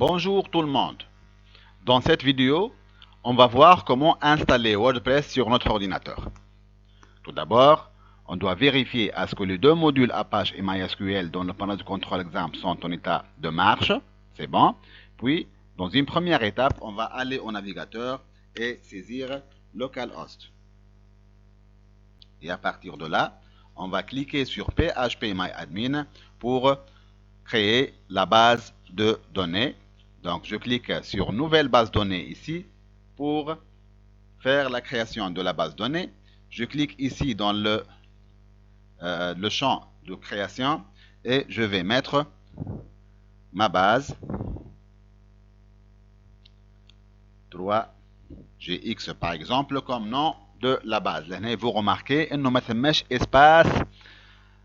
Bonjour tout le monde. Dans cette vidéo, on va voir comment installer WordPress sur notre ordinateur. Tout d'abord, on doit vérifier à ce que les deux modules Apache et MySQL dans le panneau de contrôle exemple sont en état de marche. C'est bon. Puis, dans une première étape, on va aller au navigateur et saisir localhost. Et à partir de là, on va cliquer sur phpMyAdmin pour créer la base de données. Donc, je clique sur Nouvelle base données ici pour faire la création de la base de données. Je clique ici dans le champ de création et je vais mettre ma base 3GX par exemple comme nom de la base. Là, vous remarquez انه ما ثماش espace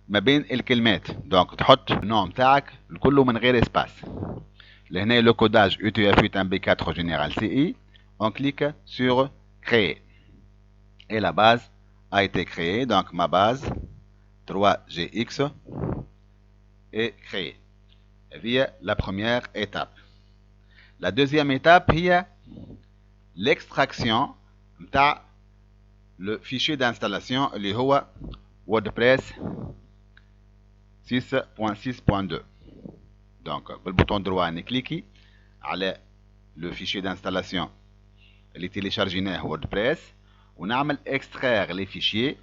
ما بين الكلمات. Donc تحط النوم تاعك كله من غير espace. لهنا le codage UTF-8 MB4 General CI. On clique sur créer. Et la base a été créée. Donc ma base 3GX est créée. Via la première étape. La deuxième étape est l'extraction de le fichier d'installation اللي هو WordPress 6.6.2. Donc, le bouton droit, on clique sur le fichier d'installation اللي téléchargé WordPress. On a extraire les fichiers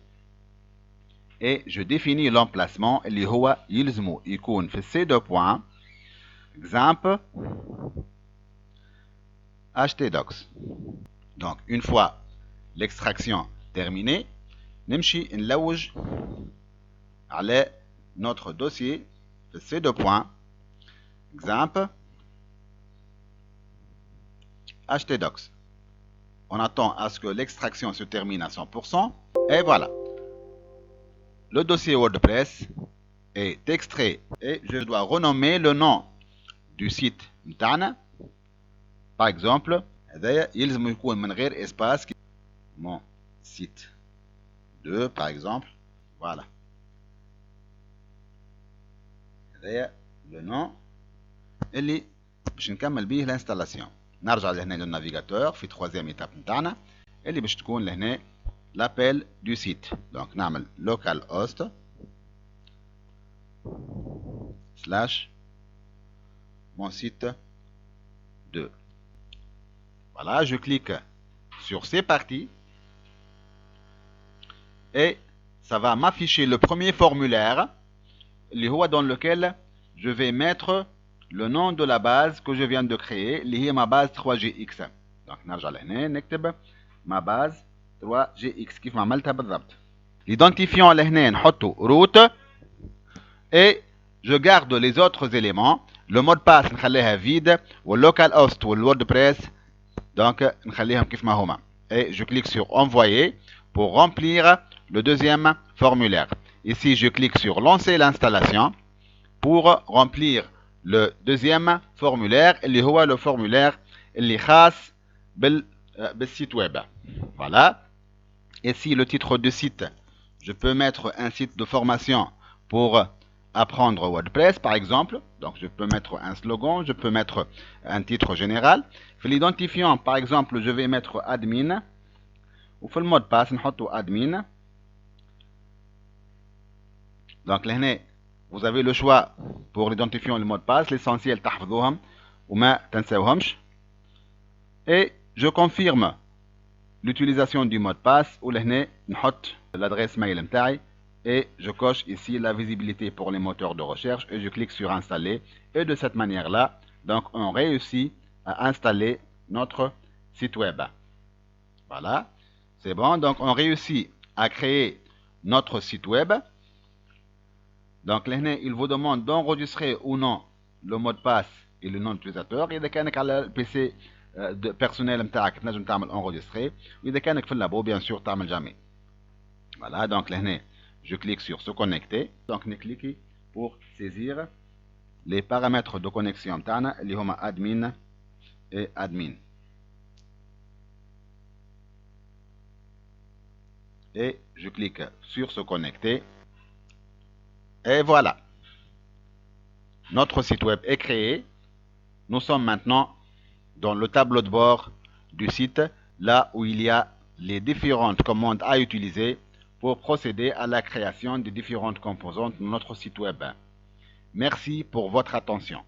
et je définis l'emplacement اللي هو يلزمو يكون في C2 points exemple htdocs. Donc, une fois l'extraction terminée, نمشي نلوج على notre dossier في C2 points exemple htdocs. On attend à ce que l'extraction se termine à 100% et voilà. Le dossier WordPress est extrait et je dois renommer le nom du site متاعنا. Par exemple, هذايا يلزم يكون من غير espace mon site 2 par exemple. Voilà. هذايا le nom اللي باش نكمل بيه l'installation. نرجع لهنا للنافيغاتور في troisième étape نتاعنا اللي باش تكون لهنا l'appel du site. Donc نعمل localhost slash mon site 2. Voilà, je clique sur ces parties et ça va m'afficher le premier formulaire dans lequel je vais mettre le nom de la base que je viens de créer اللي هي ma base 3GX. Donc نرجع لهنا نكتب ma base 3GX كيف ما عملتها بالضبط. L'identifiant لهنا نحطه root et je garde les autres éléments. Le mot de passe نخليها vide والlocalhost والwordpress donc نخليهم كيف ما هما. Et je clique sur envoyer pour remplir le deuxième formulaire. Ici je clique sur lancer l'installation pour remplir le deuxième formulaire اللي هو le formulaire اللي خاص بالsite web. Voilà. Ici le titre du site, je peux mettre un site de formation pour apprendre WordPress par exemple. Donc je peux mettre un slogan, je peux mettre un titre général. L'identifiant par exemple je vais mettre admin ou le mot de passe نحطو admin. Donc là vous avez le choix pour l'identifiant et le mot de passe. L'essentiel تحفظوهم وما تنساوهمش. Et je confirme l'utilisation du mot de passe ou لهنا نحط l'adresse mail متاعي. Et je coche ici la visibilité pour les moteurs de recherche et je clique sur installer. Et de cette manière-là, donc on réussit à installer notre site web. Voilà, c'est bon. Donc on réussit à créer notre site web. Donc là, il vous demande d'enregistrer ou non le mot de passe et le nom d'utilisateur. إذا كانك على البي personnel متاعك تنجم تعمل enregistrer. وإذا كانك في اللابو bien sûr تعمل jamais. Voilà, donc là, je clique sur se connecter. Donc on clique pour saisir les paramètres de connexion تاعنا اللي هما admin et admin. Et je clique sur se connecter. Et voilà. Notre site web est créé. Nous sommes maintenant dans le tableau de bord du site, là où il y a les différentes commandes à utiliser pour procéder à la création des différentes composantes de notre site web. Merci pour votre attention.